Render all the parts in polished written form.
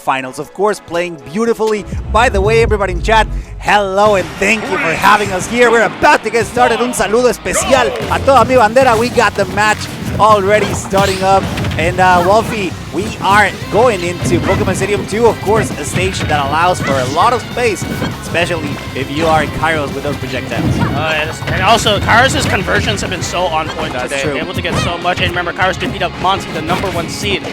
finals. Of course, playing beautifully. By the way, everybody in chat, hello and thank you for having us here. We're about to get started. Un saludo especial a toda mi bandera. We got the match already starting up. And Wolfie, we are going into Pokemon Stadium 2, of course, a stage that allows for a lot of space, especially if you are Kyros with those projectiles. And also, Kyros' conversions have been so on point today. True. Able to get so much. And remember, Kyros did beat up Monty, the #1 seed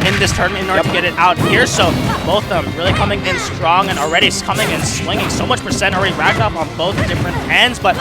in this tournament, in order to get it out here. So both of them really coming in strong and already coming and swinging so much percent already racked up on both different ends, but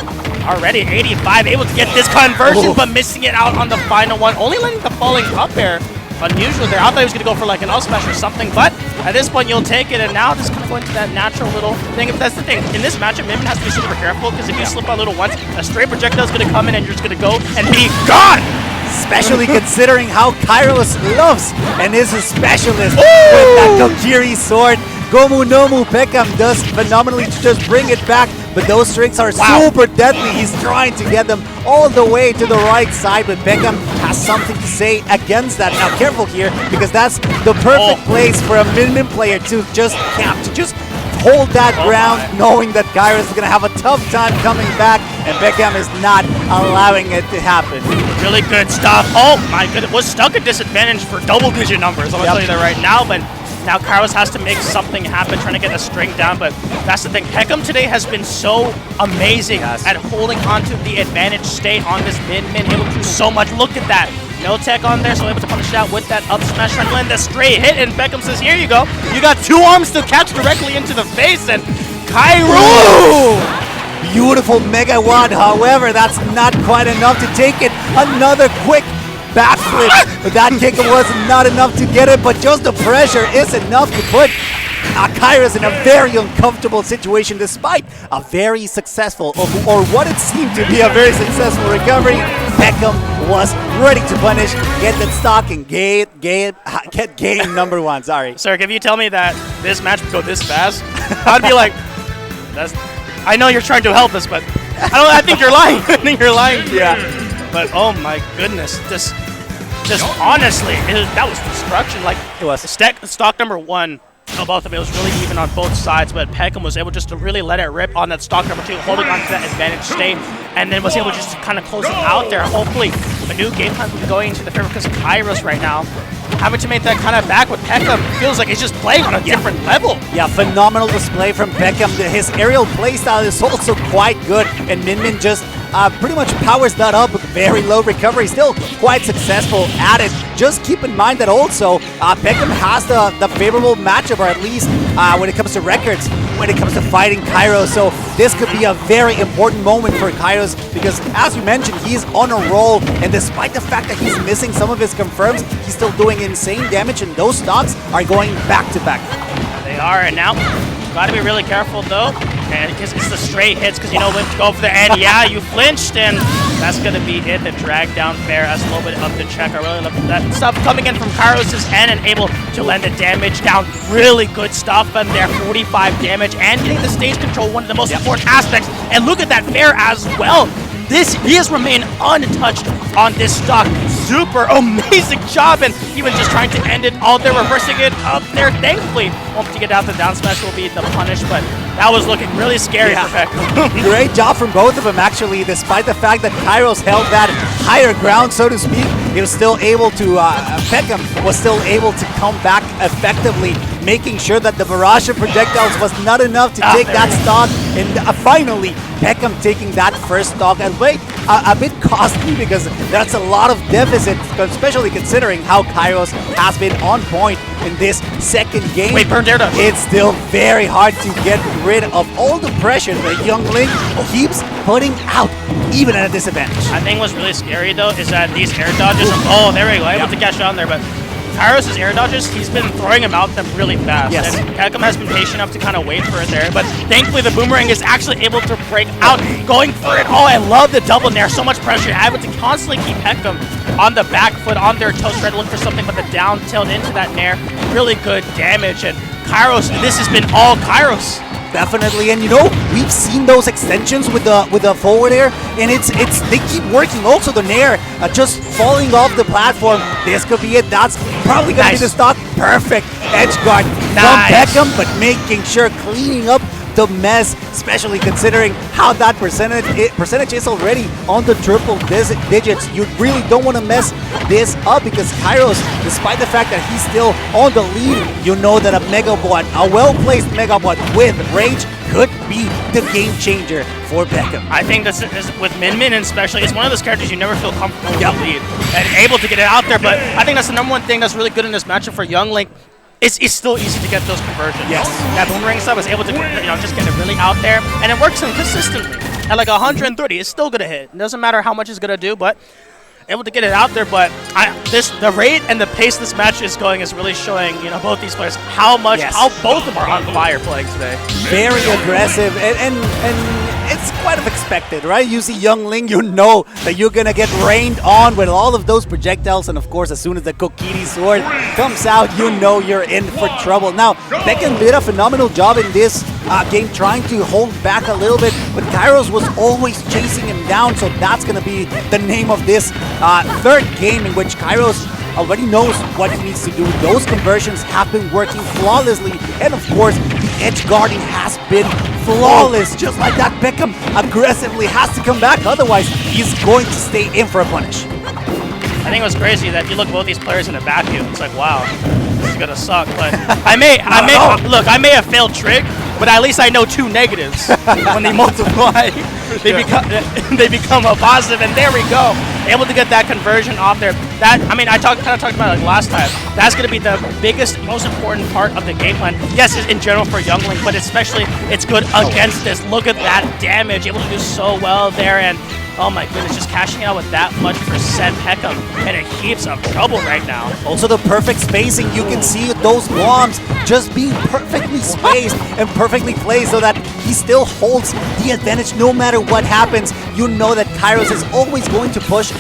already 85 able to get this conversion, but missing it out on the final one, only letting the falling up air. Unusual there. I thought he was going to go for like an up smash or something, but at this point you'll take it, and now just kind of going to that natural little thing. If that's the thing, in this matchup, Min has to be super careful, because if you slip a little once, a straight projectile is going to come in and you're just going to go and be gone! Especially considering how Kyros loves and is a specialist with that Kokiri sword. Gomu Nomu Peckham does phenomenally to just bring it back, but those strings are super deadly. He's trying to get them all the way to the right side, but Peckham has something to say against that. Now careful here, because that's the perfect place for a Min player to just camp, to just hold that ground, knowing that Kyros is going to have a tough time coming back, and Peckham is not allowing it to happen. Really good stuff. Oh my goodness, was stuck at disadvantage for double-digit numbers. I'm going to tell you that right now, but now Kyros has to make something happen, trying to get a string down, but that's the thing. Peckham today has been so amazing at holding onto the advantage state on this Min, able to do so much. Look at that. No tech on there, so able to punish it out with that up smash, trying to land the straight hit, and Peckham says, here you go. You got 2 arms to catch directly into the face, and Kyros! Beautiful Mega Wad, however, that's not quite enough to take it. Another quick backflip, but that kick was not enough to get it, but just the pressure is enough to put Kyros in a very uncomfortable situation, despite a very successful, or what it seemed to be a very successful recovery. Peckham was ready to punish, get that stock, and get game #1, sorry. Sir, if you tell me that this match would go this fast, I'd be like, I know you're trying to help us, but I think you're lying. I think you're lying. Yeah. But oh my goodness, just honestly, that was destruction. Like, it was stock #1. Both of it was really even on both sides, but Peckham was able just to really let it rip on that stock #2, holding on to that advantage state, and then was able just to kind of close it out there. Hopefully, a new game plan will be going into the favor, because Kyros right now, having to make that kind of back with Peckham, feels like he's just playing on a different level. Yeah, phenomenal display from Peckham. His aerial playstyle is also quite good, and Min just pretty much powers that up with very low recovery. Still quite successful at it. Just keep in mind that also Peckham has the favorable matchup, or at least when it comes to records, when it comes to fighting Kyros. So this could be a very important moment for Kyros, because as you mentioned, he's on a roll, and despite the fact that he's missing some of his confirms, he's still doing insane damage, and those stocks are going back to back. They are, and now gotta be really careful though, and because it's the straight hits, because you know when to go for the end. Yeah, you flinched, and that's gonna be it. The drag down fair as a little bit of the check. I really love that stuff coming in from Kyros' end, and able to land the damage down. Really good stuff in there. 45 damage, and getting the stage control, one of the most important aspects. And look at that fair as well. He has remained untouched on this stock. Super amazing job, and even just trying to end it all there, reversing it up there. Thankfully, hope to get out the down smash will be the punish, but that was looking really scary for Peckham. Great job from both of them, actually. Despite the fact that Kyros held that higher ground, so to speak, he was still able to, Peckham was still able to come back effectively, making sure that the barrage of projectiles was not enough to take that stock, and finally, Peckham taking that first stock. And wait, a bit costly, because that's a lot of deficit, especially considering how Kyros has been on point in this second game. Wait, burned air dodge. It's still very hard to get rid of all the pressure that Young Link keeps putting out, even at a disadvantage. I think what's really scary though is that these air dodges are, there we go, able to catch on there, but Kyros' air dodges, he's been throwing them out them really fast. Yes. And Peckham has been patient enough to kind of wait for it there, but thankfully the boomerang is actually able to break out, going for it. Oh, I love the double nair, so much pressure, able to constantly keep Peckham on the back foot, on their toes, trying to look for something, but the down tilt into that nair, really good damage. And Kyros, this has been all Kyros Definitely, and you know, we've seen those extensions with the forward air, and they keep working. Also, the nair just falling off the platform. This could be it. That's probably gonna be the stock. Perfect edge guard from Peckham, but making sure cleaning up the mess, especially considering how that percentage is already on the triple digits. You really don't want to mess this up because Kyros, despite the fact that he's still on the lead, you know that a Megabot, a well-placed Megabot with Rage could be the game changer for Peckham. I think this is with Min Min, especially, it's one of those characters you never feel comfortable with the lead and able to get it out there. But I think that's the #1 thing that's really good in this matchup for Young Link. It's still easy to get those conversions. Yes. That boomerang stuff is able to just get it really out there, and it works consistently. At like 130, it's still gonna hit. It doesn't matter how much it's gonna do, but able to get it out there. But the rate and the pace this match is going is really showing both these players how both of them are on fire playing today. Very aggressive, and it's quite expected, right? You see Young Ling, you know that you're gonna get rained on with all of those projectiles, and of course, as soon as the Kokiri sword comes out, you know you're in for trouble. Now, Peckham did a phenomenal job in this game, trying to hold back a little bit, but Kyros was always chasing him down, so that's gonna be the name of this third game in which Kyros already knows what he needs to do. Those conversions have been working flawlessly, and of course, the edge guarding has been flawless. Just like that, Peckham aggressively has to come back, otherwise he's going to stay in for a punish. I think it was crazy that you look at both these players in a vacuum. It's like, wow, this is gonna suck. But I may have failed Trig, but at least I know 2 negatives. When they multiply, they become a positive, and there we go. Able to get that conversion off there. That I kind of talked about it like last time. That's going to be the biggest, most important part of the game plan. Yes, in general for Young Link, but especially it's good against this. Look at that damage. Able to do so well there, and oh my goodness, just cashing out with that much percent Peckham in a heaps of trouble right now. Also the perfect spacing. You can see those bombs just being perfectly spaced and perfectly placed so that he still holds the advantage no matter what happens. You know that Kyros is always going to push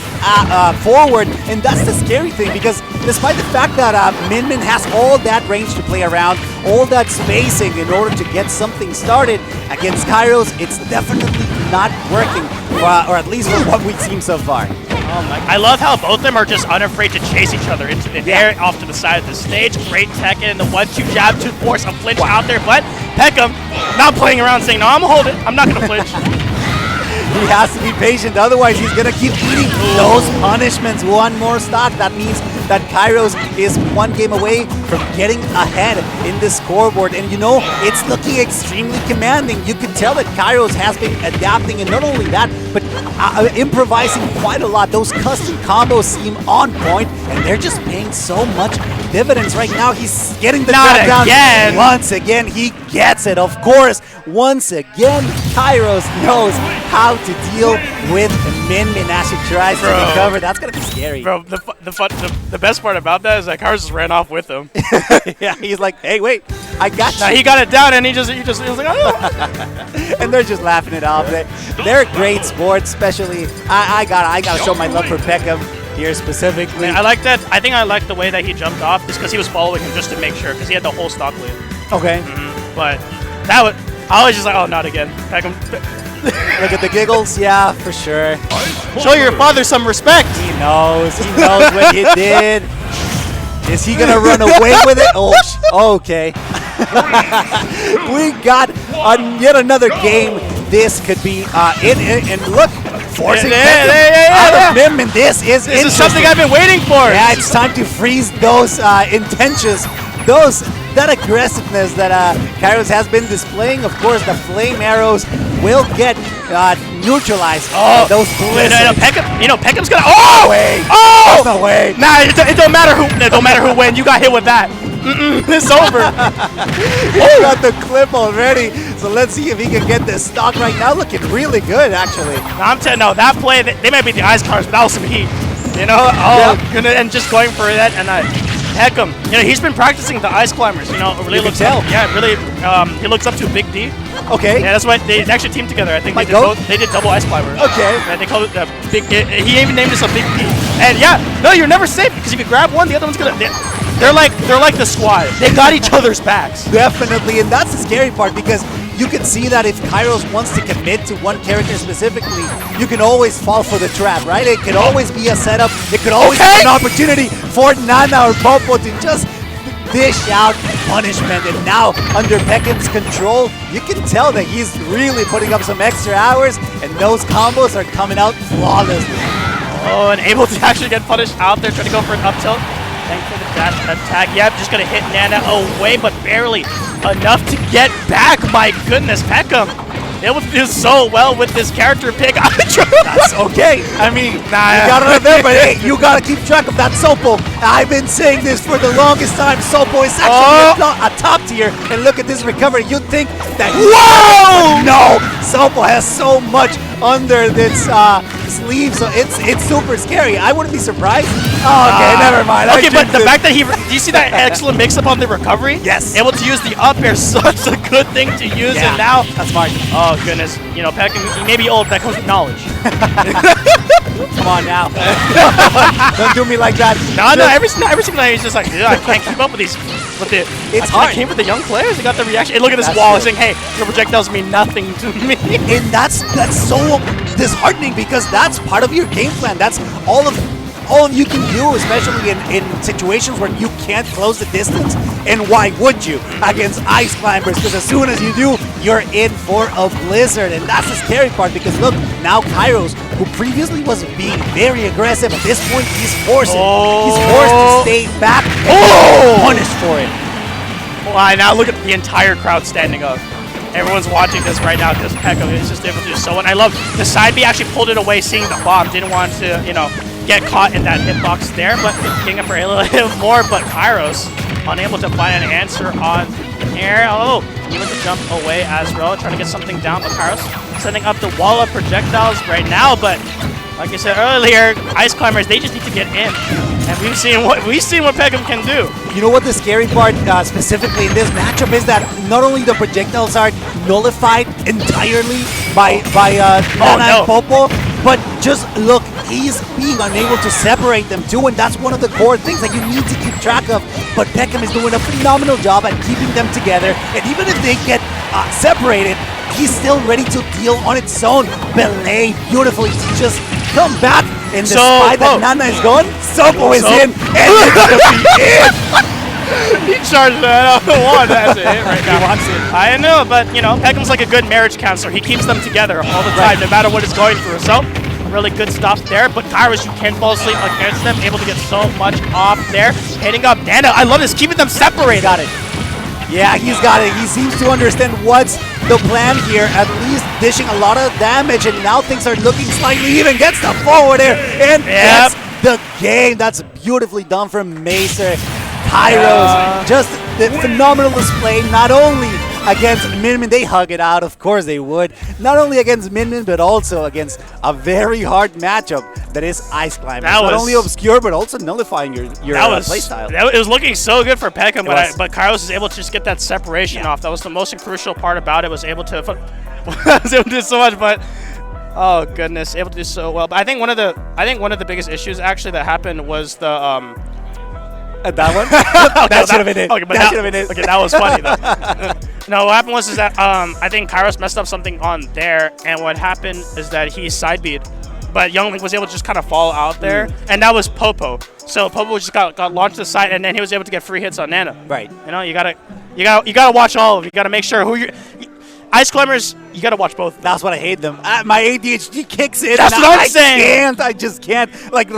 forward, and that's the scary thing, because despite the fact that Min Min has all that range to play around, all that spacing in order to get something started against Kyros, it's definitely not working, or at least from what we've seen so far. Oh my! I love how both of them are just unafraid to chase each other into the air, off to the side of the stage. Great tech in the 1-2 jab to force a flinch out there, but Peckham not playing around, saying, "No, I'm gonna hold it. I'm not gonna flinch." He has to be patient, otherwise he's gonna keep eating those punishments. One more stock, that means that Kyros is 1 game away from getting ahead in the scoreboard. And you know, it's looking extremely commanding. You can tell that Kyros has been adapting, and not only that, but improvising quite a lot. Those custom combos seem on point, and they're just paying so much dividends right now. He's getting the drop down. Again. Once again, he gets it, of course. Once again, Kyros knows how to deal with Min Min as she tries to recover. That's gonna be scary. Bro, the best part about that is that Kyros just ran off with him. Yeah, he's like, hey, wait, I got you. Now he got it down, and he was like, oh. And they're just laughing it off. They're great sports, especially. I gotta show my love for Peckham here specifically. I like that. I think I like the way that he jumped off, just because he was following him just to make sure, because he had the whole stock lead. Okay. But that was, I was just like, oh, not again. Peckham. Look at the giggles. Yeah, for sure. Show your father some respect. He knows what he did. Is he gonna run away with it? Oh, okay. We got yet another game. This could be it. And look, forcing out of Min Min. This is something I've been waiting for. Yeah, it's time to freeze those intentions. That aggressiveness that Kyros has been displaying. Of course, the flame arrows will get neutralized. Those blizzards. Peckham's gonna. No way. Oh! No way. Nah, it don't matter who. It don't matter who wins. You got hit with that. It's over. He got the clip already. So let's see if he can get this stock right now. Looking really good, actually. I'm telling you, that play, they might be the ice cars, but that was some heat. And just going for that, and Peckham, he's been practicing the ice climbers. Really looks up. Yeah, really. He looks up to Big D. Okay. Yeah, that's why they actually teamed together. I think they did double ice climber. Okay. And they call it Big. He even named this a Big D. And yeah, no, you're never safe, because if you grab one, the other one's gonna. They're like the squad. They got each other's backs. Definitely, and that's the scary part, because you can see that if Kyros wants to commit to one character specifically, you can always fall for the trap, right? It could always be a setup. It could always be an opportunity for Nana or Popo to just dish out punishment. And now, under Peckham's control, you can tell that he's really putting up some extra hours, and those combos are coming out flawlessly. Oh, and able to actually get punished out there, trying to go for an up tilt. Thanks for the dash attack. Yep, just going to hit Nana away, but barely enough to get back. My goodness, Peckham able to do so well with this character pick. That's okay. I mean, you gotta remember, hey, you gotta keep track of that Sopo. I've been saying this for the longest time. Sopo is actually a top tier, and look at this recovery. You'd think that no, Sopo has so much under this sleeve, so it's super scary. I wouldn't be surprised. Oh, okay, never mind. Okay, but the fact that do you see that excellent mix-up on the recovery? Yes. Able to use the up air, such a good thing to use, and now that's smart. Oh goodness, you know, Peckham, he may be old, but that comes with knowledge. Come on now. Don't do me like that. No, every single night he's just like, I can't keep up with these. It's hard. I came with the young players. They got the reaction. Hey, look at this wall saying, hey, your projectiles mean nothing to me. And that's so disheartening, because that's part of your game plan. That's all you can do, especially in situations where you can't close the distance. And why would you against ice climbers? Because as soon as you do, you're in for a blizzard. And that's the scary part, because look, now Kyros, who previously was being very aggressive, at this point he's forced to stay back and punished for it. Wow, now look at the entire crowd standing up. Everyone's watching this right now because Peckham is just able to do so. And I love the side B actually pulled it away, seeing the bomb. Didn't want to, you know, get caught in that hitbox there, but getting up for a little bit more. But Kyros unable to find an answer on air. Oh, he went to jump away as well, trying to get something down. But Kyros setting up the wall of projectiles right now. But like I said earlier, ice climbers, they just need to get in. And we've seen what Peckham can do. You know what the scary part specifically in this matchup is? That not only the projectiles are nullified entirely by Nana and Popo, but just look, he's being unable to separate them too, and that's one of the core things that you need to keep track of. But Peckham is doing a phenomenal job at keeping them together, and even if they get separated, he's still ready to deal on its own. Belay beautifully to just come back. And despite that Nana is gone, Sopo is in, and it's gonna be in. He charged that up the one. That's it right now. He wants it. I know, but you know, Peckham's like a good marriage counselor. He keeps them together all the time, no matter what he's going through. So, really good stuff there. But Kyros, you can fall asleep against them, able to get so much off there. Hitting up Nana. I love this, keeping them separated. Got it. Yeah, he's got it. He seems to understand what's the plan here, at least dishing a lot of damage, and now things are looking slightly even. Gets the forward air, and gets the game. That's beautifully done from Macer. Kyros, just the phenomenal display, not only against Minmin, they hug it out, of course they would, not only against Minmin, but also against a very hard matchup that is Ice Climbers. Not only obscure, but also nullifying your playstyle. It was looking so good for Peckham, but Kyros is able to just get that separation off. That was the most crucial part about it, was able to do so much, but oh goodness, able to do so well. But I think one of the biggest issues actually that happened was the that one? That should have been it. Okay, but that should have been it. Okay, that was funny though. No, what happened was that I think Kyros messed up something on there, and what happened is that he side beat, but Youngling was able to just kind of fall out there, and that was Popo. So Popo just got launched to the side, and then he was able to get free hits on Nana. Right. You know, you gotta watch all of it. You gotta make sure who you. Ice climbers, you gotta watch both. That's what I hate them. My ADHD kicks in. That's what I'm saying. I just can't. Like.